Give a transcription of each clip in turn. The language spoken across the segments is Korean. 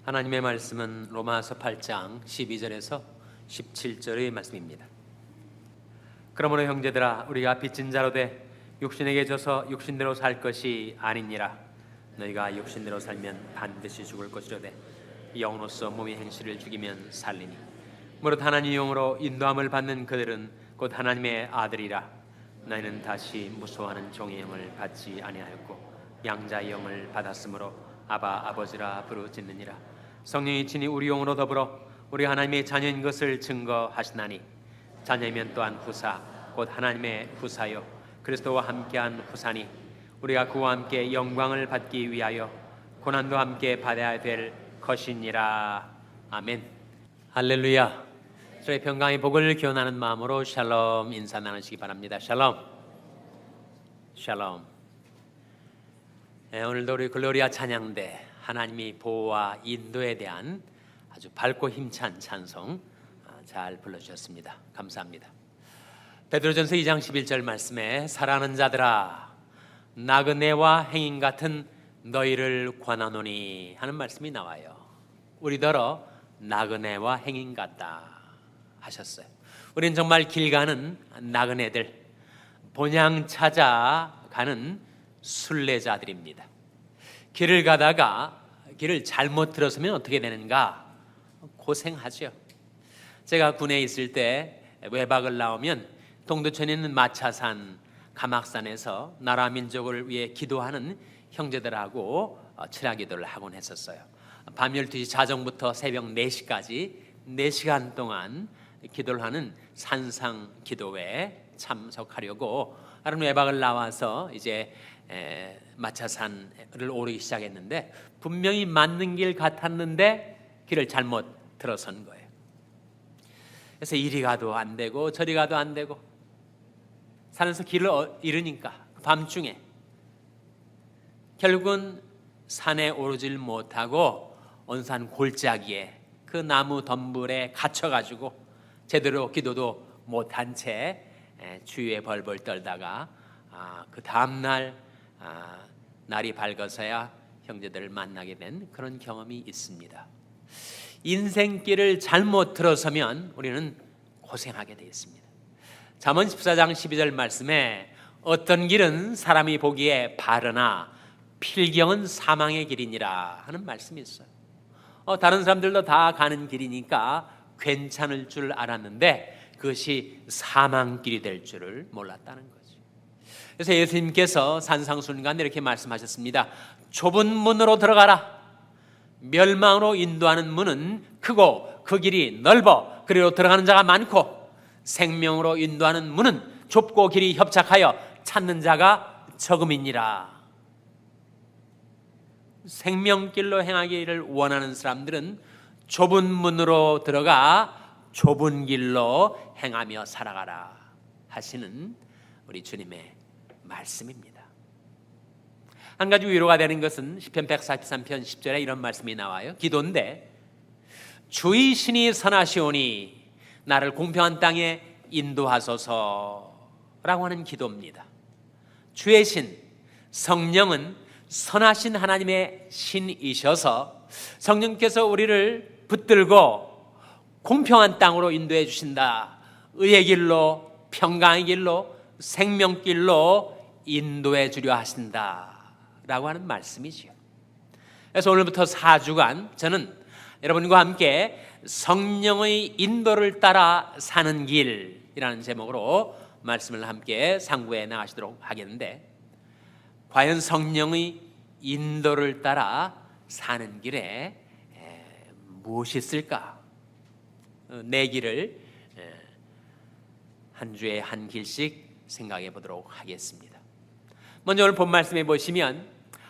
하나님의 말씀은 로마서 8장 12절에서 17절의 말씀입니다. 그러므로 형제들아, 우리가 빚진 자로 돼 육신에게 져서 육신대로 살 것이 아니니라. 너희가 육신대로 살면 반드시 죽을 것이로되 영으로서 몸의 행실을 죽이면 살리니 무릇 하나님의 영으로 인도함을 받는 그들은 곧 하나님의 아들이라. 너희는 다시 무소하는 종의 영을 받지 아니하였고 양자의 영을 받았으므로 아바 아버지라 부르짖느니라. 성령이 친히 우리 영으로 더불어 우리 하나님의 자녀인 것을 증거하시나니 자녀이면 또한 후사 곧 하나님의 후사요 그리스도와 함께한 후사니 우리가 그와 함께 영광을 받기 위하여 고난도 함께 받아야 될 것이니라. 아멘. 할렐루야. 저희 평강의 복을 기원하는 마음으로 샬롬 인사 나누시기 바랍니다. 샬롬. 샬롬. 오늘도 우리 글로리아 찬양대 하나님의 보호와 인도에 대한 아주 밝고 힘찬 찬송 잘 불러주셨습니다. 감사합니다. 베드로전서 2장 11절 말씀에 사랑하는 자들아 나그네와 행인 같은 너희를 권하노니 하는 말씀이 나와요. 우리더러 나그네와 행인 같다 하셨어요. 우리는 정말 길 가는 나그네들, 본향 찾아가는 순례자들입니다. 길을 가다가 길을 잘못 들어서면 어떻게 되는가? 고생하죠. 제가 군에 있을 때 외박을 나오면 동두천에 있는 마차산, 가막산에서 나라 민족을 위해 기도하는 형제들하고 철야기도를 하곤 했었어요. 밤 12시 자정부터 새벽 4시까지 4시간 동안 기도를 하는 산상 기도회에 참석하려고 하루 외박을 나와서 이제 마차산을 오르기 시작했는데 분명히 맞는 길 같았는데 길을 잘못 들어선 거예요. 그래서 이리 가도 안 되고 저리 가도 안 되고 산에서 길을 잃으니까 밤중에 결국은 산에 오르질 못하고 온산 골짜기에 그 나무 덤불에 갇혀가지고 제대로 기도도 못한 채 주위에 벌벌 떨다가 그 다음날 날이 밝아서야 형제들을 만나게 된 그런 경험이 있습니다. 인생길을 잘못 들어서면 우리는 고생하게 되어 있습니다. 잠언 14장 12절 말씀에 어떤 길은 사람이 보기에 바르나 필경은 사망의 길이니라 하는 말씀이 있어요. 다른 사람들도 다 가는 길이니까 괜찮을 줄 알았는데 그것이 사망길이 될 줄을 몰랐다는 거죠. 그래서 예수님께서 산상순간 이렇게 말씀하셨습니다. 좁은 문으로 들어가라. 멸망으로 인도하는 문은 크고 그 길이 넓어 그리로 들어가는 자가 많고 생명으로 인도하는 문은 좁고 길이 협착하여 찾는 자가 적음이니라. 생명길로 행하기를 원하는 사람들은 좁은 문으로 들어가 좁은 길로 행하며 살아가라 하시는 우리 주님의 말씀입니다. 한 가지 위로가 되는 것은 시편 143편 10절에 이런 말씀이 나와요. 기도인데 주의 신이 선하시오니 나를 공평한 땅에 인도하소서라고 하는 기도입니다. 주의 신, 성령은 선하신 하나님의 신이셔서 성령께서 우리를 붙들고 공평한 땅으로 인도해 주신다. 의의 길로, 평강의 길로, 생명길로 인도해 주려 하신다라고 하는 말씀이지요. 그래서 오늘부터 4주간 저는 여러분과 함께 성령의 인도를 따라 사는 길이라는 제목으로 말씀을 함께 상고해 나가시도록 하겠는데, 과연 성령의 인도를 따라 사는 길에 무엇이 있을까? 내 길을 한 주에 한 길씩 생각해 보도록 하겠습니다. 먼저 오늘 본 말씀에 보시면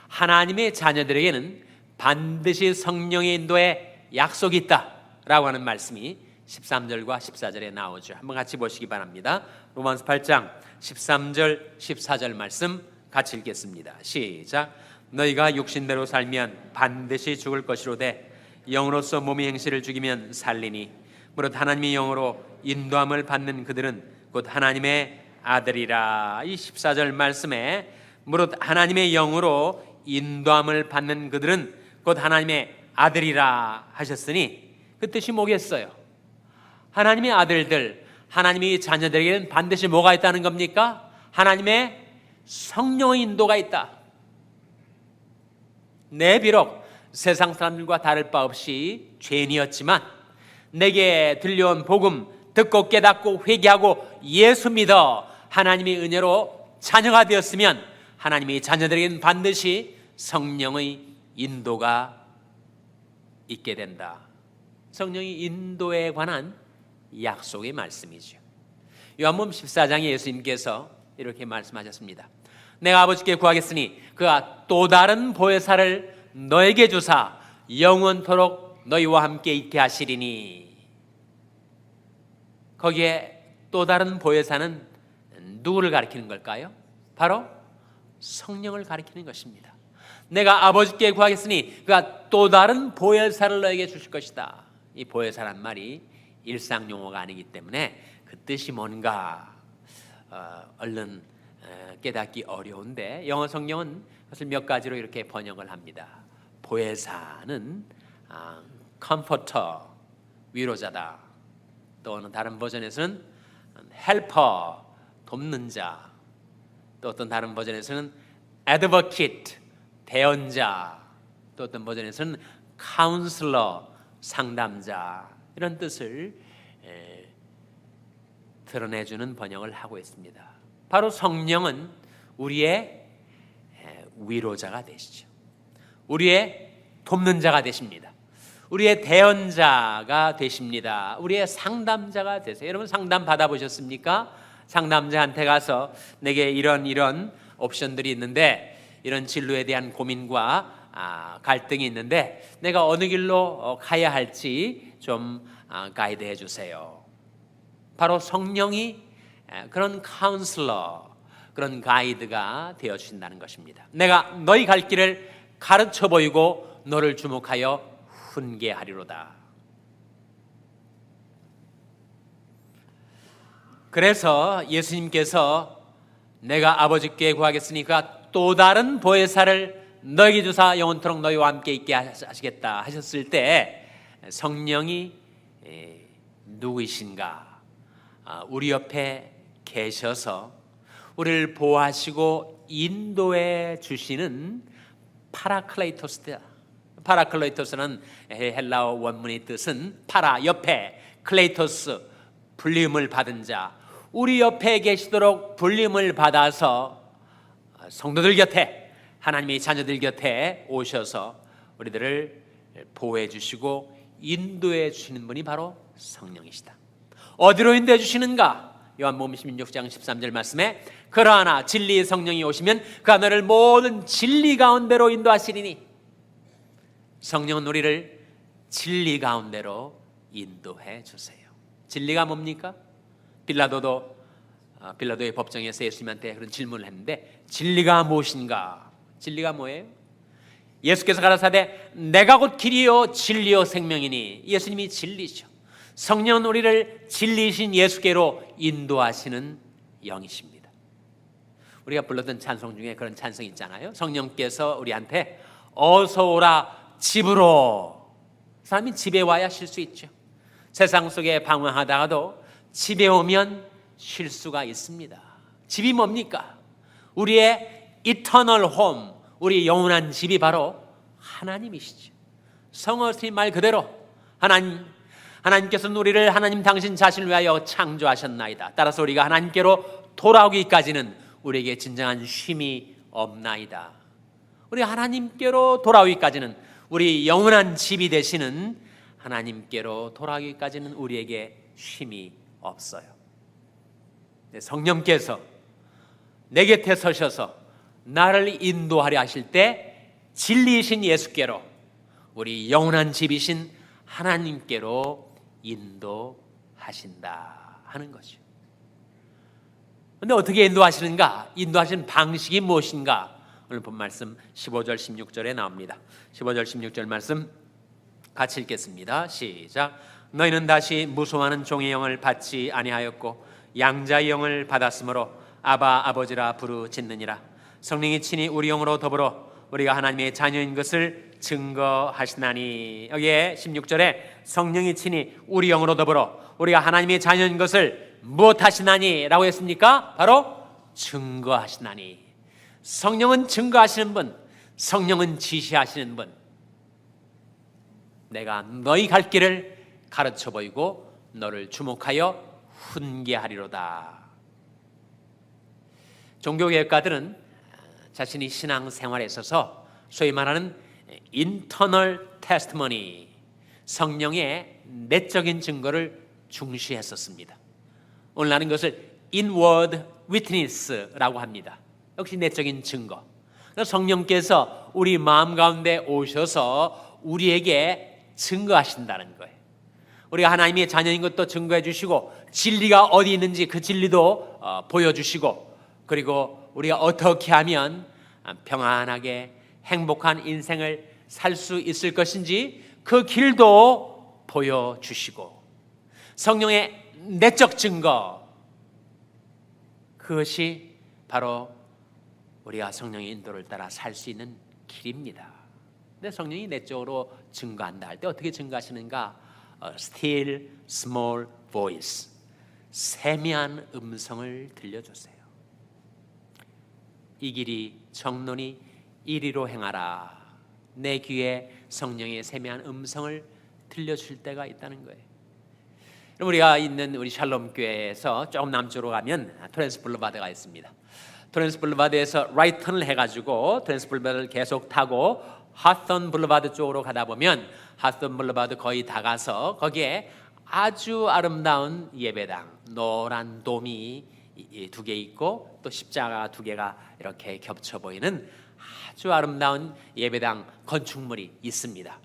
하나님의 자녀들에게는 반드시 성령의 인도에 약속이 있다라고 하는 말씀이 13절과 14절에 나오죠. 한번 같이 보시기 바랍니다. 로마서 8장 13절 14절 말씀 같이 읽겠습니다. 시작. 너희가 육신대로 살면 반드시 죽을 것이로되 영으로서 몸의 행실을 죽이면 살리니 무릇 하나님의 영으로 인도함을 받는 그들은 곧 하나님의 아들이라. 이 14절 말씀에 무릇 하나님의 영으로 인도함을 받는 그들은 곧 하나님의 아들이라 하셨으니 그 뜻이 뭐겠어요? 하나님의 아들들, 하나님의 자녀들에게는 반드시 뭐가 있다는 겁니까? 하나님의 성령의 인도가 있다. 내 비록 세상 사람들과 다를 바 없이 죄인이었지만 내게 들려온 복음 듣고 깨닫고 회개하고 예수 믿어 하나님의 은혜로 자녀가 되었으면 하나님의 자녀들에게는 반드시 성령의 인도가 있게 된다. 성령의 인도에 관한 약속의 말씀이죠. 요한복음 14장에 예수님께서 이렇게 말씀하셨습니다. 내가 아버지께 구하겠으니 그가 또 다른 보혜사를 너에게 주사 영원토록 너희와 함께 있게 하시리니. 거기에 또 다른 보혜사는 누구를 가리키는 걸까요? 바로 성령을 가리키는 것입니다. 내가 아버지께 구하겠으니 그가 또 다른 보혜사를 너에게 주실 것이다. 이 보혜사란 말이 일상 용어가 아니기 때문에 그 뜻이 뭔가 얼른 깨닫기 어려운데 영어 성경은 그것을 몇 가지로 이렇게 번역을 합니다. 보혜사는 comforter, 위로자다. 또는 다른 버전에서는 helper, 돕는 자. 또 어떤 다른 버전에서는 advocate, 대언자. 또 어떤 버전에서는 counselor, 상담자. 이런 뜻을 드러내주는 번역을 하고 있습니다. 바로 성령은 우리의 위로자가 되시죠. 우리의 돕는 자가 되십니다. 우리의 대언자가 되십니다. 우리의 상담자가 되세요. 여러분 상담 받아보셨습니까? 상담자한테 가서 내게 이런 옵션들이 있는데 이런 진로에 대한 고민과 갈등이 있는데 내가 어느 길로 가야 할지 좀 가이드해 주세요. 바로 성령이 그런 카운슬러, 그런 가이드가 되어 주신다는 것입니다. 내가 너희 갈 길을 가르쳐 보이고 너를 주목하여 훈계하리로다. 그래서 예수님께서 내가 아버지께 구하겠으니까 또 다른 보혜사를 너에게 주사 영원토록 너희와 함께 있게 하시겠다 하셨을 때 성령이 누구이신가? 우리 옆에 계셔서 우리를 보호하시고 인도해 주시는 파라클레이토스다. 파라클레이토스는 헬라어 원문의 뜻은 파라, 옆에, 클레이토스, 불림을 받은 자. 우리 옆에 계시도록 불림을 받아서 성도들 곁에, 하나님의 자녀들 곁에 오셔서 우리들을 보호해 주시고 인도해 주시는 분이 바로 성령이시다. 어디로 인도해 주시는가? 요한복음 16장 13절 말씀에 그러나 진리의 성령이 오시면 그가 너를 모든 진리 가운데로 인도하시리니. 성령은 우리를 진리 가운데로 인도해 주세요. 진리가 뭡니까? 빌라도의 법정에서 예수님한테 그런 질문을 했는데 진리가 무엇인가? 진리가 뭐예요? 예수께서 가라사대 내가 곧 길이요 진리요 생명이니. 예수님이 진리죠. 성령은 우리를 진리이신 예수께로 인도하시는 영이십니다. 우리가 불렀던 찬송 중에 그런 찬송 있잖아요. 성령께서 우리한테 어서 오라 집으로. 사람이 집에 와야 쉴 수 있죠. 세상 속에 방황하다가도 집에 오면 쉴 수가 있습니다. 집이 뭡니까? 우리의 이터널 홈, 우리 영원한 집이 바로 하나님이시죠. 성어스님 말 그대로 하나님께서는 우리를 하나님 당신 자신을 위하여 창조하셨나이다. 따라서 우리가 하나님께로 돌아오기까지는 우리에게 진정한 쉼이 없나이다. 우리 하나님께로 돌아오기까지는, 우리 영원한 집이 되시는 하나님께로 돌아오기까지는 우리에게 쉼이 없어요. 성령께서 내 곁에 서셔서 나를 인도하려 하실 때 진리이신 예수께로, 우리 영원한 집이신 하나님께로 인도하신다 하는 거죠. 그런데 어떻게 인도하시는가? 인도하시는 방식이 무엇인가? 오늘 본 말씀 15절 16절에 나옵니다. 15절 16절 말씀 같이 읽겠습니다. 시작. 너희는 다시 무소하는 종의 영을 받지 아니하였고 양자의 영을 받았으므로 아바 아버지라 부르짖느니라. 성령이 친히 우리 영으로 더불어 우리가 하나님의 자녀인 것을 증거하시나니. 여기에 16절에 성령이 친히 우리 영으로 더불어 우리가 하나님의 자녀인 것을 무엇하시나니 라고 했습니까? 바로 증거하시나니. 성령은 증거하시는 분, 성령은 지시하시는 분. 내가 너희 갈 길을 가르쳐 보이고 너를 주목하여 훈계하리로다. 종교개혁가들은 자신이 신앙생활에 있어서 소위 말하는 internal testimony, 성령의 내적인 증거를 중시했었습니다. 오늘날은 그것을 inward witness라고 합니다. 역시 내적인 증거. 성령께서 우리 마음 가운데 오셔서 우리에게 증거하신다는 거예요. 우리가 하나님의 자녀인 것도 증거해 주시고 진리가 어디 있는지 그 진리도 보여주시고, 그리고 우리가 어떻게 하면 평안하게 행복한 인생을 살 수 있을 것인지 그 길도 보여주시고, 성령의 내적 증거, 그것이 바로 우리가 성령의 인도를 따라 살 수 있는 길입니다. 근데 성령이 내적으로 증거한다 할 때 어떻게 증거하시는가? Still small voice, 세미한 음성을 들려주세요. 이 길이 정론이 이리로 행하라. 내 귀에 성령의 세미한 음성을 들려줄 때가 있다는 거예요. 우리가 있는 우리 샬롬 교회에서 조금 남쪽으로 가면 토렌스 블루바드가 있습니다. 토렌스 블루바드에서 라이턴을 해가지고 토렌스 블루바드를 계속 타고 하선 블루바드 쪽으로 가다 보면 하선 블루바드 거의 다 가서 거기에 아주 아름다운 예배당, 노란 돔이 2개 있고 또 십자가 2개가 이렇게 겹쳐 보이는 아주 아름다운 예배당 건축물이 있습니다.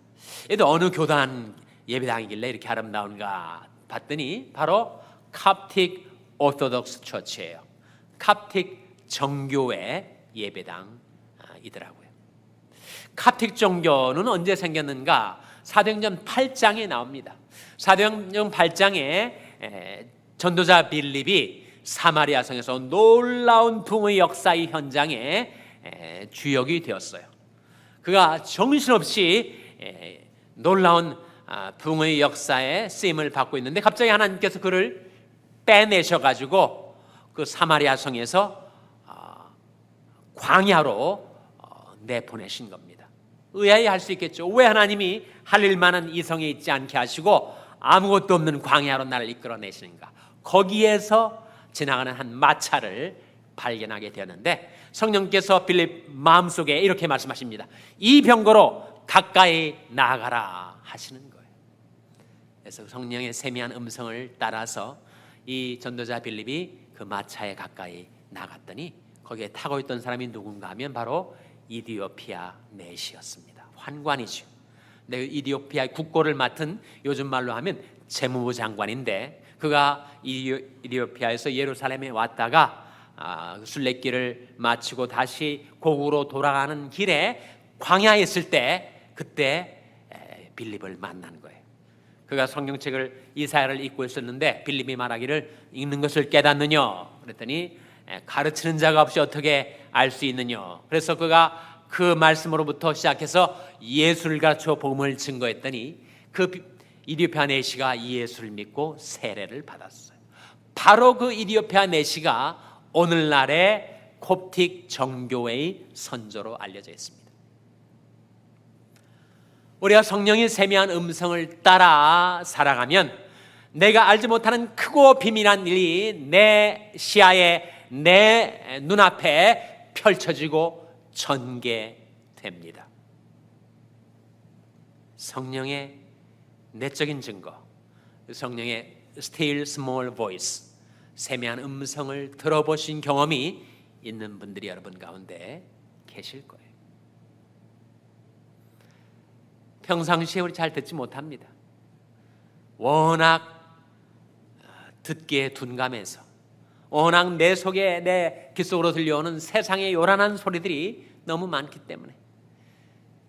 얘도 어느 교단 예배당이길래 이렇게 아름다운가 봤더니 바로 캅틱 오토독스 처치예요. 캅틱 정교회 예배당이더라고요. 캅틱 정교는 언제 생겼는가? 사도행전 8장에 나옵니다. 사도행전 8장에 전도자 빌립이 사마리아 성에서 놀라운 붕의 역사의 현장에 주역이 되었어요. 그가 정신없이 놀라운 붕의 역사에 쓰임을 받고 있는데 갑자기 하나님께서 그를 빼내셔가지고 그 사마리아 성에서 광야로 내보내신 겁니다. 의아해할 수 있겠죠. 왜 하나님이 할 일만한 이 성에 있지 않게 하시고 아무것도 없는 광야로 나를 이끌어내시는가? 거기에서 지나가는 한 마차를 발견하게 되었는데 성령께서 빌립 마음속에 이렇게 말씀하십니다. 이 병거로 가까이 나아가라 하시는 거예요. 그래서 성령의 세미한 음성을 따라서 이 전도자 빌립이 그 마차에 가까이 나갔더니 거기에 타고 있던 사람이 누군가 하면 바로 이디오피아 내시였습니다. 환관이죠. 근데 이디오피아의 국고를 맡은 요즘 말로 하면 재무부 장관인데 그가 이디오피아에서 예루살렘에 왔다가 순례길을 마치고 다시 고국으로 돌아가는 길에 광야에 있을 때 그때 빌립을 만난 거예요. 그가 성경책을 이사야를 읽고 있었는데 빌립이 말하기를 읽는 것을 깨닫느냐 그랬더니 가르치는 자가 없이 어떻게 알 수 있느냐. 그래서 그가 그 말씀으로부터 시작해서 예수를 가르쳐 복음을 증거했더니 그 이디오피아 내시가 예수를 믿고 세례를 받았어요. 바로 그 이디오피아 내시가 오늘날의 콥틱 정교회의 선조로 알려져 있습니다. 우리가 성령의 세미한 음성을 따라 살아가면 내가 알지 못하는 크고 비밀한 일이 내 시야에 내 눈앞에 펼쳐지고 전개됩니다. 성령의 내적인 증거, 성령의 still small voice, 세미한 음성을 들어보신 경험이 있는 분들이 여러분 가운데 계실 거예요. 평상시에 우리 잘 듣지 못합니다. 워낙 듣기에 둔감해서, 워낙 내 속에 내 귀 속으로 들려오는 세상의 요란한 소리들이 너무 많기 때문에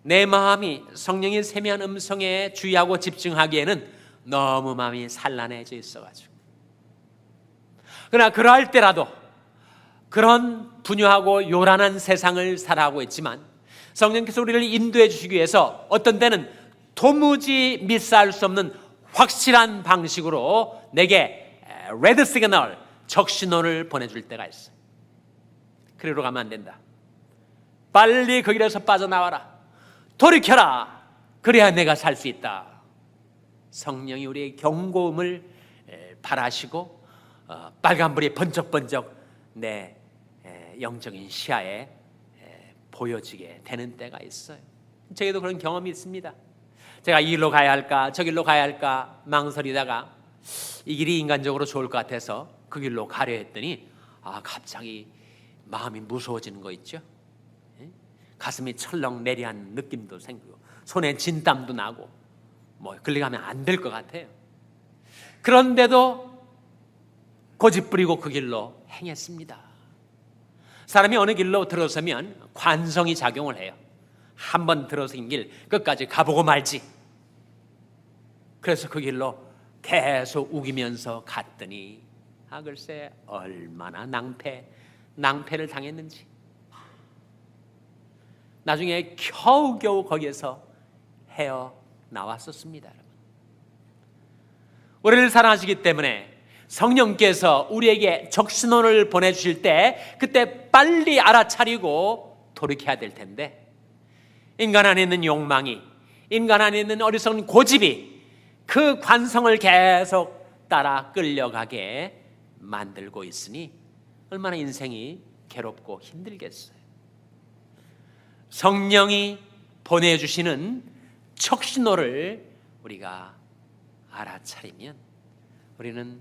내 마음이 성령의 세미한 음성에 주의하고 집중하기에는 너무 마음이 산란해져 있어가지고, 그러나 그러할 때라도 그런 분유하고 요란한 세상을 살아가고 있지만 성령께서 우리를 인도해 주시기 위해서 어떤 때는 도무지 미스할 수 없는 확실한 방식으로 내게 레드 시그널, 적신호를 보내줄 때가 있어요. 그리로 가면 안 된다. 빨리 그 길에서 빠져나와라. 돌이켜라. 그래야 내가 살 수 있다. 성령이 우리의 경고음을 발하시고 빨간불이 번쩍번쩍 내 영적인 시야에 보여지게 되는 때가 있어요. 저에도 그런 경험이 있습니다. 제가 이 길로 가야 할까 저 길로 가야 할까 망설이다가 이 길이 인간적으로 좋을 것 같아서 그 길로 가려 했더니 갑자기 마음이 무서워지는 거 있죠. 가슴이 철렁 내리한 느낌도 생기고 손에 진땀도 나고 그리 가면 안 될 것 같아요. 그런데도 고집부리고 그 길로 행했습니다. 사람이 어느 길로 들어서면 관성이 작용을 해요. 한번 들어선 길 끝까지 가보고 말지. 그래서 그 길로 계속 우기면서 갔더니 글쎄 얼마나 낭패를 당했는지. 나중에 겨우겨우 거기에서 헤어나왔었습니다. 여러분. 우리를 사랑하시기 때문에 성령께서 우리에게 적신호를 보내주실 때 그때 빨리 알아차리고 돌이켜야 될 텐데, 인간 안에 있는 욕망이, 인간 안에 있는 어리석은 고집이 그 관성을 계속 따라 끌려가게 만들고 있으니 얼마나 인생이 괴롭고 힘들겠어요. 성령이 보내주시는 척신호를 우리가 알아차리면 우리는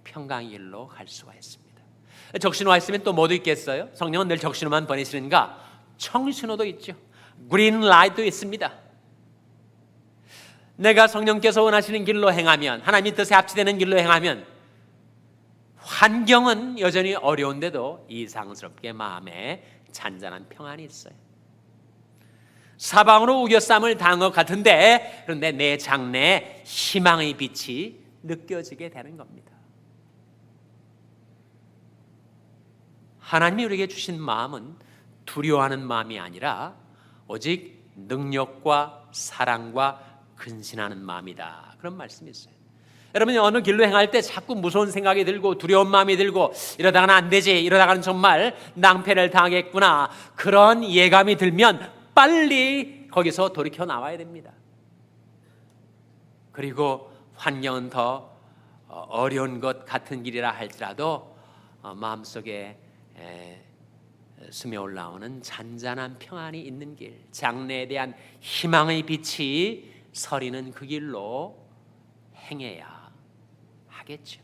평강의 길로 갈 수가 있습니다. 적신호가 있으면 또 뭐도 있겠어요? 성령은 늘 적신호만 보내시는가? 청신호도 있죠. 그린 라이트도 있습니다. 내가 성령께서 원하시는 길로 행하면, 하나님의 뜻에 합치되는 길로 행하면 환경은 여전히 어려운데도 이상스럽게 마음에 잔잔한 평안이 있어요. 사방으로 우겨쌈을 당한 것 같은데 그런데 내 장래에 희망의 빛이 느껴지게 되는 겁니다. 하나님이 우리에게 주신 마음은 두려워하는 마음이 아니라 오직 능력과 사랑과 근신하는 마음이다. 그런 말씀이 있어요. 여러분이 어느 길로 행할 때 자꾸 무서운 생각이 들고 두려운 마음이 들고 이러다가는 안 되지, 이러다가는 정말 낭패를 당하겠구나, 그런 예감이 들면 빨리 거기서 돌이켜 나와야 됩니다. 그리고 환경은 더 어려운 것 같은 길이라 할지라도 마음속에 스며 올라오는 잔잔한 평안이 있는 길, 장래에 대한 희망의 빛이 서리는 그 길로 행해야 하겠죠.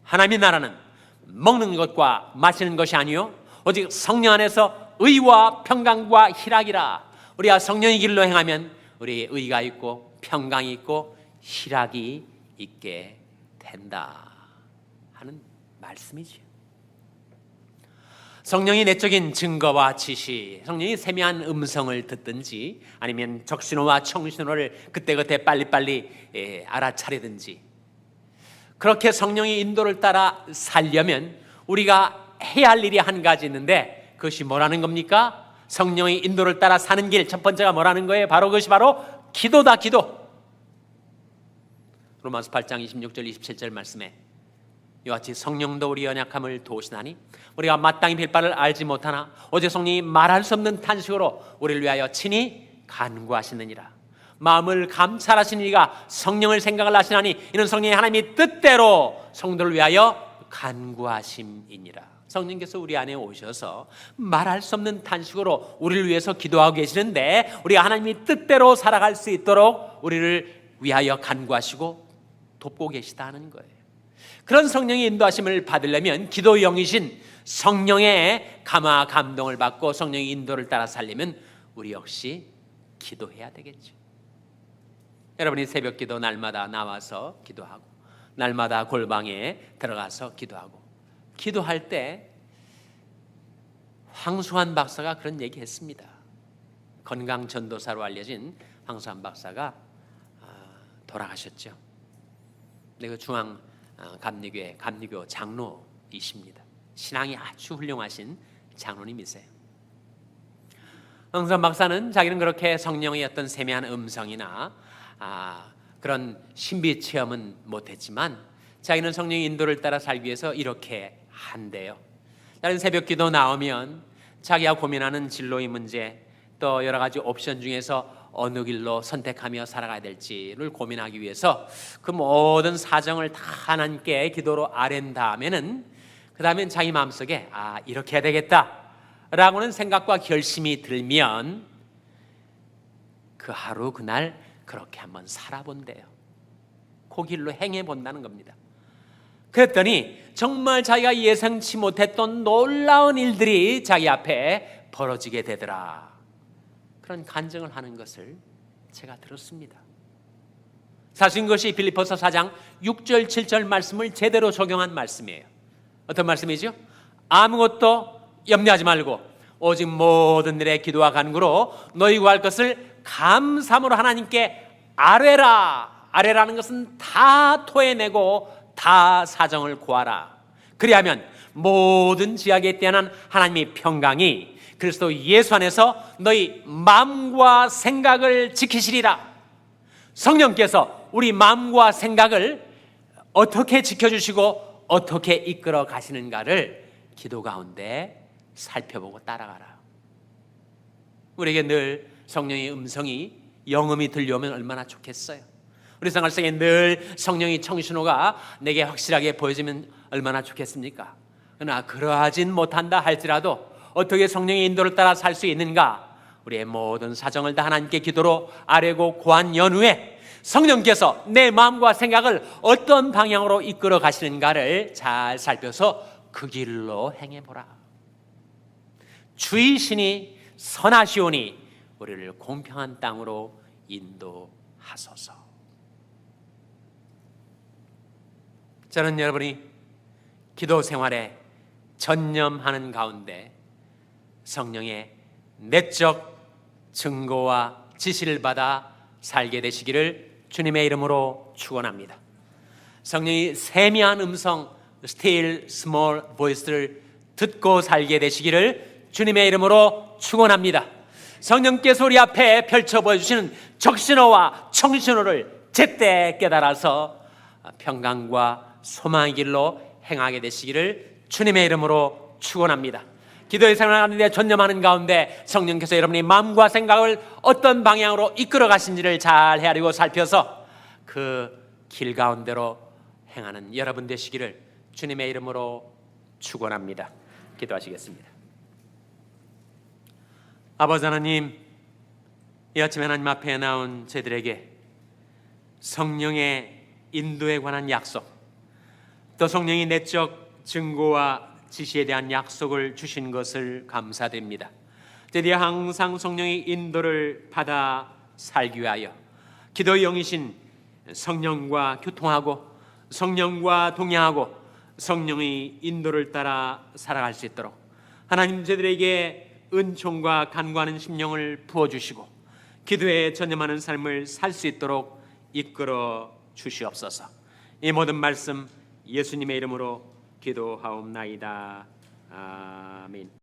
하나님의 나라는 먹는 것과 마시는 것이 아니요 오직 성령 안에서 의와 평강과 희락이라. 우리가 성령의 길로 행하면 우리의 의가 있고 평강이 있고 희락이 있게 된다 하는 말씀이지요. 성령이 내적인 증거와 지시, 성령이 세미한 음성을 듣든지 아니면 적신호와 청신호를 그때그때 빨리빨리 알아차리든지, 그렇게 성령의 인도를 따라 살려면 우리가 해야 할 일이 한 가지 있는데 그것이 뭐라는 겁니까? 성령의 인도를 따라 사는 길, 첫 번째가 뭐라는 거예요? 바로 그것이 바로 기도다. 기도. 로마서 8장 26절 27절 말씀에 이와 같이 성령도 우리 연약함을 도우시나니 우리가 마땅히 빌 바를 알지 못하나 오직 성령이 말할 수 없는 탄식으로 우리를 위하여 친히 간구하시느니라. 마음을 감찰하시는 이가 성령을 생각을 하시나니 이는 성령이 하나님의 뜻대로 성도를 위하여 간구하심이니라. 성령께서 우리 안에 오셔서 말할 수 없는 탄식으로 우리를 위해서 기도하고 계시는데 우리가 하나님의 뜻대로 살아갈 수 있도록 우리를 위하여 간구하시고 돕고 계시다는 거예요. 그런 성령의 인도하심을 받으려면 기도 영이신 성령의 감화 감동을 받고 성령의 인도를 따라 살려면 우리 역시 기도해야 되겠죠. 여러분이 새벽 기도 날마다 나와서 기도하고 날마다 골방에 들어가서 기도하고, 기도할 때 황수환 박사가 그런 얘기 했습니다. 건강 전도사로 알려진 황수환 박사가 돌아가셨죠. 그리고 중앙 감리교회 감리교 장로이십니다. 신앙이 아주 훌륭하신 장로님이세요. 황선 박사는 자기는 그렇게 성령의 어떤 세미한 음성이나 그런 신비 체험은 못했지만 자기는 성령의 인도를 따라 살기 위해서 이렇게 한대요. 다른 새벽 기도 나오면 자기가 고민하는 진로의 문제, 또 여러 가지 옵션 중에서 어느 길로 선택하며 살아가야 될지를 고민하기 위해서 그 모든 사정을 다 하나님께 기도로 아랜 다음에는 그 다음엔 자기 마음속에 이렇게 해야 되겠다라고는 생각과 결심이 들면 그 하루 그날 그렇게 한번 살아본대요. 그 길로 행해본다는 겁니다. 그랬더니 정말 자기가 예상치 못했던 놀라운 일들이 자기 앞에 벌어지게 되더라. 그런 간증을 하는 것을 제가 들었습니다. 사실 이것이 빌립보서 4장 6절 7절 말씀을 제대로 적용한 말씀이에요. 어떤 말씀이죠? 아무것도 염려하지 말고 오직 모든 일에 기도와 간구로 너희 구할 것을 감사함으로 하나님께 아뢰라. 아뢰라는 것은 다 토해내고 다 사정을 구하라. 그리하면 모든 지약에 뛰어난 하나님의 평강이 그리스도 예수 안에서 너희 마음과 생각을 지키시리라. 성령께서 우리 마음과 생각을 어떻게 지켜주시고 어떻게 이끌어 가시는가를 기도 가운데 살펴보고 따라가라. 우리에게 늘 성령의 음성이 영음이 들려오면 얼마나 좋겠어요. 우리 생활 속에 늘 성령의 청신호가 내게 확실하게 보여지면 얼마나 좋겠습니까? 그러나 그러하진 못한다 할지라도 어떻게 성령의 인도를 따라 살 수 있는가? 우리의 모든 사정을 다 하나님께 기도로 아뢰고 구한 연후에 성령께서 내 마음과 생각을 어떤 방향으로 이끌어 가시는가를 잘 살펴서 그 길로 행해보라. 주의 신이 선하시오니 우리를 공평한 땅으로 인도하소서. 저는 여러분이 기도 생활에 전념하는 가운데 성령의 내적 증거와 지시를 받아 살게 되시기를 주님의 이름으로 축원합니다. 성령의 세미한 음성 Still Small Voice를 듣고 살게 되시기를 주님의 이름으로 축원합니다. 성령께서 우리 앞에 펼쳐 보여주시는 적신호와 청신호를 제때 깨달아서 평강과 소망의 길로 행하게 되시기를 주님의 이름으로 축원합니다. 기도의 생활하는데 전념하는 가운데 성령께서 여러분의 마음과 생각을 어떤 방향으로 이끌어 가신지를 잘 헤아리고 살펴서 그 길 가운데로 행하는 여러분 되시기를 주님의 이름으로 축원합니다. 기도하시겠습니다. 아버지 하나님, 이 아침에 하나님 앞에 나온 저희들에게 성령의 인도에 관한 약속, 또 성령의 내적 증거와 지시에 대한 약속을 주신 것을 감사드립니다. 저희들이 항상 성령의 인도를 받아 살기 위하여 기도의 영이신 성령과 교통하고 성령과 동행하고 성령의 인도를 따라 살아갈 수 있도록 하나님 저희들에게 은총과 간구하는 심령을 부어주시고 기도에 전념하는 삶을 살 수 있도록 이끌어 주시옵소서. 이 모든 말씀 예수님의 이름으로 기도하옵나이다. 아멘.